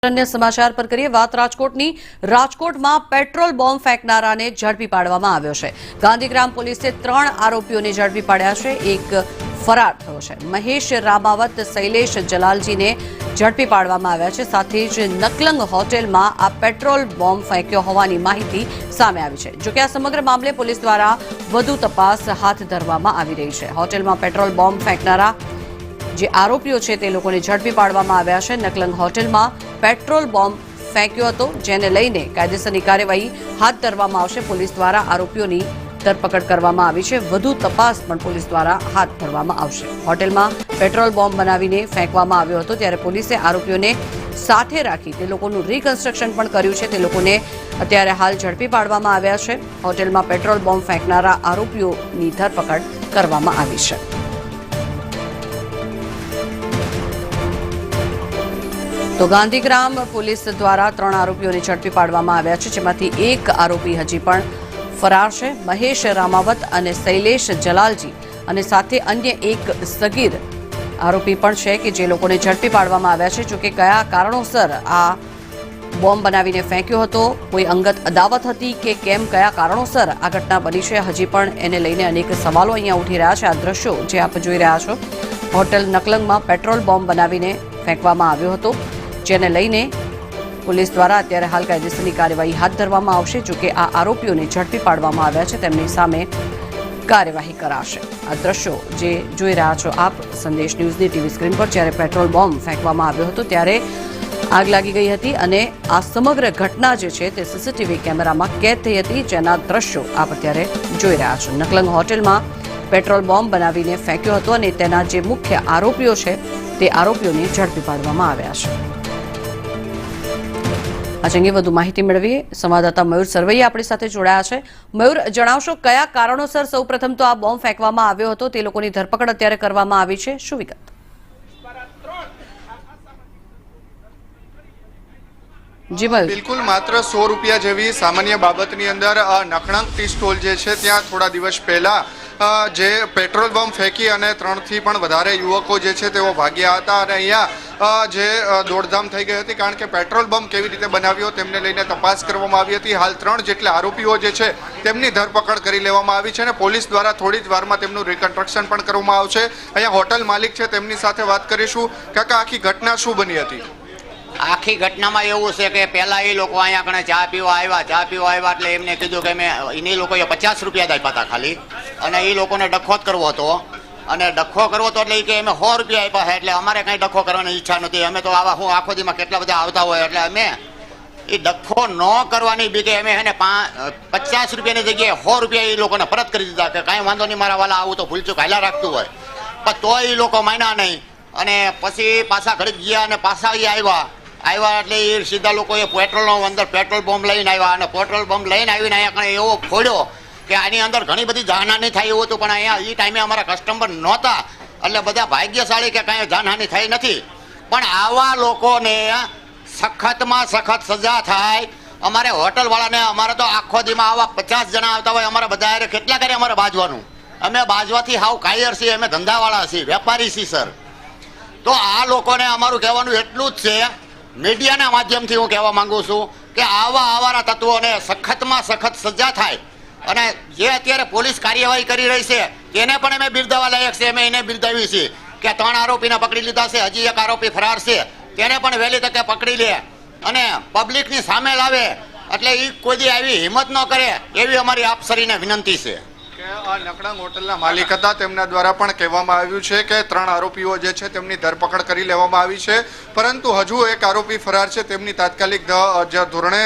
अन्य समाचार पर करिए बात રાજકોટની। રાજકોટમાં પેટ્રોલ બોમ્બ ફેંકનારાને ઝડપી પાડવામાં આવ્યો છે। ગાંધીગ્રામ પોલીસે 3 આરોપીઓને ઝડપી પાડ્યા છે। એક ફરાર થયો છે। મહેશ રામાવત શૈલેષ જલાલજીને ઝડપી પાડવામાં આવ્યા છે। સાથે જ નકલંગ હોટેલમાં આ પેટ્રોલ બોમ્બ ફેંક્યો હોવાની માહિતી સામે આવી છે। જો કે આ સમગ્ર મામલે પોલીસ દ્વારા વધુ તપાસ હાથ ધરવામાં આવી રહી છે। હોટેલમાં પેટ્રોલ બોમ્બ ફેંકનારા જે આરોપીઓ છે તે લોકોને ઝડપી પાડવામાં આવ્યા છે। નકલંગ હોટેલમાં પેટ્રોલ બોમ્બ ફેંક્યો હતો, જેને લઈને કાયદેસરની કાર્યવાહી હાથ ધરવામાં આવશે। પોલીસ દ્વારા આરોપીઓની ધરપકડ કરવામાં આવી છે। વધુ તપાસ પણ પોલીસ દ્વારા હાથ ધરવામાં આવશે। હોટેલમાં પેટ્રોલ બોમ્બ બનાવીને ફેંકવામાં આવ્યો હતો, ત્યારે પોલીસે આરોપીઓને સાથે રાખી તે લોકોનું રિકન્સ્ટ્રક્શન પણ કર્યું છે। તે લોકોને અત્યારે હાલ ઝડપી પાડવામાં આવ્યા છે। હોટેલમાં પેટ્રોલ બોમ્બ ફેંકનારા આરોપીઓની ધરપકડ કરવામાં આવી છે। તો ગાંધીગ્રામ પોલીસ દ્વારા 3 આરોપીઓને ઝડપી પાડવામાં આવ્યા છે, જેમાંથી એક આરોપી હજી પણ ફરાર છે। મહેશ રામાવત અને શૈલેષ જલાલજી અને સાથે અન્ય એક સગીર આરોપી પણ છે કે જે લોકોને ઝડપી પાડવામાં આવ્યા છે। જોકે કયા કારણોસર આ બોમ્બ બનાવીને ફેંક્યો હતો, કોઈ અંગત અદાવત હતી કે કેમ, કયા કારણોસર આ ઘટના બની છે, હજી પણ એને લઈને અનેક સવાલો અહીંયા ઉઠી રહ્યા છે। આ દ્રશ્યો જે આપ જોઈ રહ્યા છો, હોટેલ નકલંગમાં પેટ્રોલ બોમ્બ બનાવીને ફેંકવામાં આવ્યો હતો, જેને લઈને પોલીસ દ્વારા અત્યારે હાલ કાયદેસરની કાર્યવાહી હાથ ધરવામાં આવશે। જો કે આ આરોપીઓને ઝડપી પાડવામાં આવ્યા છે, તેમની સામે કાર્યવાહી કરાશે। આ દ્રશ્યો જે જોઈ રહ્યા છો આપ સંદેશ ન્યૂઝની ટીવી સ્ક્રીન પર, જ્યારે પેટ્રોલ બોમ્બ ફેંકવામાં આવ્યો હતો ત્યારે આગ લાગી ગઈ હતી અને આ સમગ્ર ઘટના જે છે તે સીસીટીવી કેમેરામાં કેદ થઈ હતી, જેના દ્રશ્યો આપ અત્યારે જોઈ રહ્યા છો। નકલંગ હોટેલમાં પેટ્રોલ બોમ્બ બનાવીને ફેંક્યો હતો અને તેના જે મુખ્ય આરોપીઓ છે તે આરોપીઓને ઝડપી પાડવામાં આવ્યા છે। આ અંગે વધુ માહિતી મેળવીએ। સંવાદદાતા મયુર સરવૈયા આપણી સાથે જોડાયા છે। મયુર, જણાવશો કયા કારણોસર સૌપ્રથમ તો આ બોમ્બ ફેંકવામાં આવ્યો હતો, તે લોકોની ધરપકડ અત્યારે કરવામાં આવી છે, શું વિગત? જી મયુર, બિલકુલ માત્ર 100 રૂપિયા જેવી સામાન્ય બાબતની અંદર નકળંગ ટી સ્ટોલ જે છે ત્યાં થોડા દિવસ પહેલા જે પેટ્રોલ બોમ્બ ફેંકી અને 3 થી પણ વધારે યુવકો જે છે તેઓ ભાગ્યા હતા અને અહીંયા જે દોડધામ થઈ ગઈ હતી, કારણ કે પેટ્રોલ બોમ્બ કેવી રીતે બનાવ્યો તેમને લઈને તપાસ કરવામાં આવી હતી। હાલ 3 જેટલા આરોપીઓ જે છે તેમની ધરપકડ કરી લેવામાં આવી છે અને પોલીસ દ્વારા થોડી જ વારમાં તેમનું રિકન્સ્ટ્રક્શન પણ કરવામાં આવશે। અહીંયા હોટલ માલિક છે, તેમની સાથે વાત કરીશું। કાકા, આખી ઘટના શું બની હતી? આખી ઘટનામાં એવું છે કે પહેલાં એ લોકો અહીંયા કણે ચા પીવા આવ્યા એટલે એમને કીધું કે એની લોકોએ 50 રૂપિયા જ આપ્યા હતા ખાલી, અને એ લોકોને ડખો જ કરવો હતો અને ડખો કરવો હતો એટલે કે અમે 100 રૂપિયા આપ્યા છે, એટલે અમારે કંઈ ડખો કરવાની ઈચ્છા નથી। અમે તો આવા હું આખો દીમાં કેટલા બધા આવતા હોય એટલે અમે એ ડખો ન કરવાની બીકે અમે એને 50 રૂપિયાની જગ્યાએ 100 રૂપિયા એ લોકોને પરત કરી દીધા કે કાંઈ વાંધો નહીં મારા વાલા, આવું તો ભૂલચૂક હાલ્યા રાખતું હોય, પણ તો એ લોકો માન્યા નહીં। અને પછી પાછા ઘડીક ગયા અને પાછા એ આવ્યા એટલે એ સીધા લોકોએ પેટ્રોલનો અંદર પેટ્રોલ બોમ્બ લઈને આવ્યા અને પેટ્રોલ બોમ્બ લઈને આવીને અહીંયા કણે એવો ફોડ્યો કે આની અંદર ઘણી બધી જાનહાની થાય એવું હતું, પણ અહીંયા એ ટાઈમે અમારા કસ્ટમર નહોતા એટલે બધા ભાગ્યશાળી કે કાંઈ જાનહાની થઈ નથી। પણ આવા લોકોને સખતમાં સખત સજા થાય। અમારે હોટલવાળાને અમારે તો આખો દીમાં આવા 50 જણા આવતા હોય, અમારા બધા કેટલા કરે અમારે બાજવાનું, અમે બાજવાથી હાવ કાયર છીએ, અમે ધંધાવાળા છીએ, વેપારી છીએ સર। તો આ લોકોને અમારું કહેવાનું એટલું જ છે, મીડિયાના માધ્યમથી હું કહેવા માંગુ છું કે આવા આવારા તત્વોને સખતમાં સખત સજા થાય અને જે અત્યારે પોલીસ કાર્યવાહી કરી રહી છે તેને પણ અમે બિરદાવવા લાયક છે। અમે એને બિરદાવી છીએ કે 3 આરોપીને પકડી લીધા છે, હજી એક આરોપી ફરાર છે, તેને પણ વહેલી તકે પકડી લે અને પબ્લિકની સામે લાવે, એટલે એ કોઈ દી આવી હિંમત ન કરે એવી અમારી આપસરીને વિનંતી છે। નકળંગ હોટલના માલિક હતા, તેમના દ્વારા પણ કહેવામાં આવ્યું છે કે 3 આરોપીઓ જે છે તેમની ધરપકડ કરી લેવામાં આવી છે, પરંતુ હજુ એક આરોપી ફરાર છે, તેમની તાત્કાલિક ધોરણે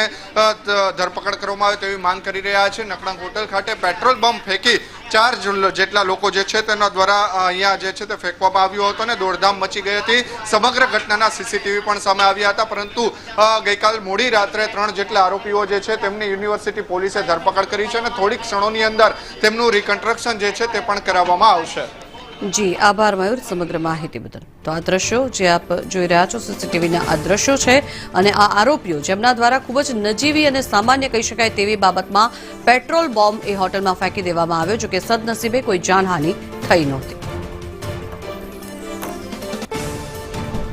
ધરપકડ કરવામાં આવે તેવી માંગ કરી રહ્યા છે। નકળંગ હોટલ ખાતે પેટ્રોલ બોમ્બ ફેંકી 4 જેટલા લોકો જે છે તેના દ્વારા અહીંયા જે છે તે ફેંકવામાં આવ્યો હતો અને દોડધામ મચી ગઈ હતી। સમગ્ર ઘટનાના સીસીટીવી પણ સામે આવ્યા હતા, પરંતુ ગઈકાલ મોડી રાત્રે 3 જેટલા આરોપીઓ જે છે તેમની યુનિવર્સિટી પોલીસે ધરપકડ કરી છે અને થોડીક ક્ષણોની અંદર તેમનું રિકન્સ્ટ્રક્શન જે છે તે પણ કરાવવામાં આવશે। જી આભાર મયુર સમગ્ર માહિતી બદલ। તો આ દ્રશ્યો જે આપ જોઈ રહ્યા છો સીસીટીવીના આ દ્રશ્યો છે અને આ આરોપીઓ જેમના દ્વારા ખૂબ જ નજીવી અને સામાન્ય કહી શકાય તેવી બાબતમાં પેટ્રોલ બોમ્બ એ હોટલમાં ફેંકી દેવામાં આવ્યો, જો કે સદનસીબે કોઈ જાનહાનિ થઈ નહોતી।